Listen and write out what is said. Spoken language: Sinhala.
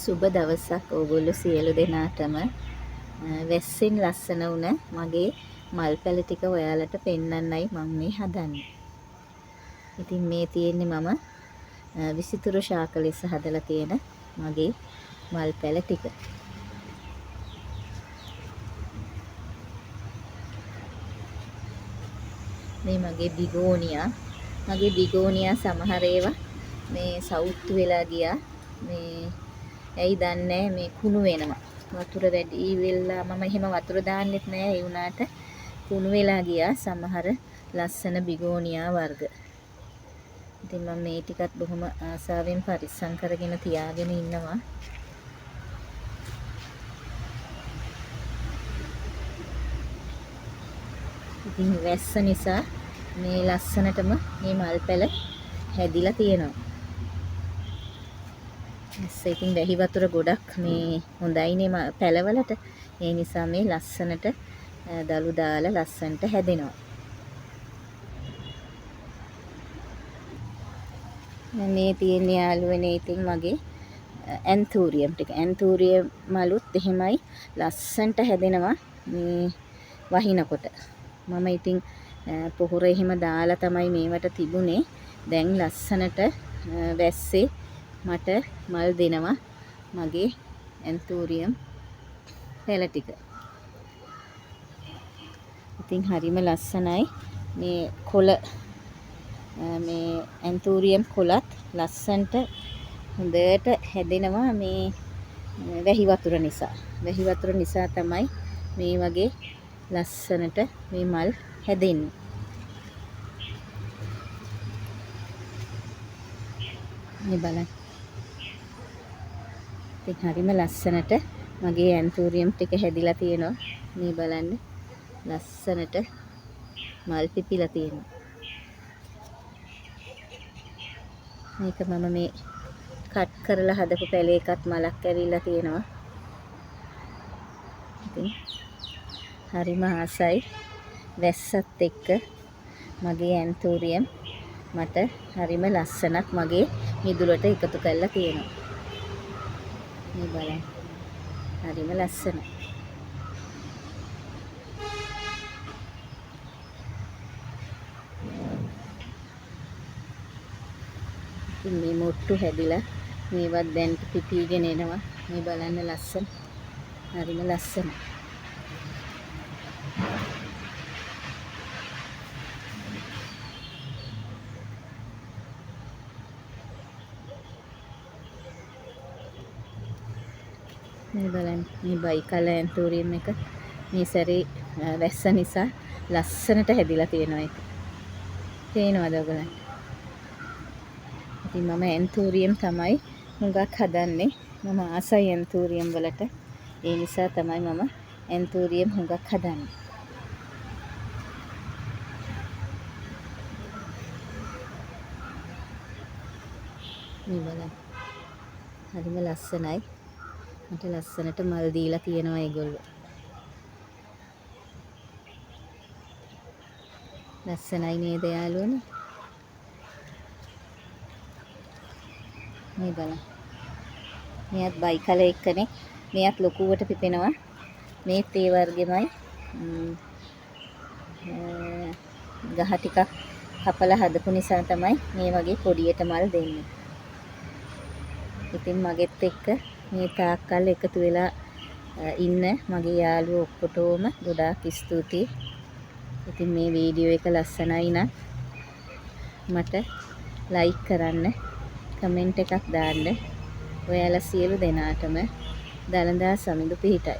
සුබ දවසක් ඕගොල්ලෝ සියලු දෙනාටම. වැස්සෙන් ලස්සන වුණ මගේ මල් පැල ටික ඔයාලට පෙන්වන්නයි මම මේ හදන්නේ. ඉතින් මේ තියෙන්නේ මම විසිතුරු ශාක ලෙස හදලා තියෙන මගේ මල් පැල ටික. මේ මගේ බිගෝනියා සමහර ඒවා මේ සවුත්තු වෙලා ගියා. මේ ඇයි දන්නේ මේ කුණු වෙනවා. වතුර වැඩි වෙලා මම එහෙම වතුර දාන්නෙත් නෑ. ඒ වුණාට කුණු වෙලා ගියා සමහර ලස්සන බිගෝනියා වර්ග. ඉතින් මම මේ ටිකත් බොහොම ආසාවෙන් පරිස්සම් කරගෙන තියාගෙන ඉන්නවා. ඉතින් වැස්ස නිසා මේ ලස්සනටම මේ මල් පැල හැදිලා තියෙනවා. ඉතින් වැහි වතුර ගොඩක් මේ හොඳයිනේ පැලවලට. ඒ නිසා මේ ලස්සනට දළු දාලා ලස්සනට හැදෙනවා. මේ තියෙන යාළුවනේ ඉතින් මගේ ඇන්තූරියම් ටික. ඇන්තූරියම් මලුත් එහෙමයි ලස්සනට හැදෙනවා මේ වහිනකොට. මම ඉතින් පොහොර එහෙම දාලා තමයි මේවට තිබුණේ. දැන් ලස්සනට වැස්සේ මට මල් දෙනවා මගේ ඇන්තූරියම් පැල ටික. ඉතින් හරිම ලස්සනයි මේ කොළ මේ ඇන්තූරියම් කොළත් ලස්සනට හොඳට හැදෙනවා මේ වැහි වතුර නිසා. වැහි වතුර නිසා තමයි මේ වගේ ලස්සනට මේ මල් හැදෙන්නේ. මේ බලන්න. ඉතින් හරිම ලස්සනට මගේ ඇන්තූරියම් ටික හැදිලා තියෙනවා. මේ බලන්න ලස්සනට මල් පිපිලා තියෙනවා. මේක මම මේ කට් කරලා හදපු පැලේ එකත් මලක් ඇවිල්ලා තියෙනවා. ඉතින් හරිම ආසයි වැස්සත් එක්ක මගේ ඇන්තූරියම් මට හරිම ලස්සනක් මගේ මිදුලට එකතු කරලා තියෙනවා. මේ බලන්න. හරිම ලස්සනයි. ඉතින් මේ මොට්ටු හැදිලා මේවත් දැන් පිපිගෙන එනවා. මේ බලන්න ලස්සන. හරිම ලස්සනයි. මේ බලන්න මේ බයිකල ඇන්තූරියම් එක මේ සැරේ වැස්ස නිසා ලස්සනට හැදිලා තියෙනවා ඒක. පේනවද ඔයගලන්ට? ඉතින් මම ඇන්තූරියම් තමයි හුඟක් හදන්නේ. මම ආසයි ඇන්තූරියම් වලට. ඒ නිසා තමයි මම ඇන්තූරියම් හුඟක් හදන්නේ. මේ බලන්න. හරිම ලස්සනයි. මට ලස්සනට මල් දීලා තියෙනවා ඒගොල්ලෝ. ලස්සනයි නේද යාළුවනේ? මේ බලන්න. මෙයත් බයිකල එක්කනේ. මෙයත් ලොකුවට පිපෙනවා. මේත් ඒ වර්ගෙමයි. ගහ ටිකක් කපලා හදපු නිසා තමයි මේ වගේ පොඩියට මල් දෙන්නේ. ඉතින් මගෙත් එක්ක මේ තාක්කල් එකතු වෙලා ඉන්න මගේ යාළුවෝ ඔක්කොටම ගොඩාක් ස්තුතියි. ඉතින් මේ වීඩියෝ එක ලස්සනයි නම් මට ලයික් කරන්න, කමෙන්ට් එකක් දාන්න. ඔයාලා සියලු දෙනාටම දළදා සමිඳු පිහිටයි.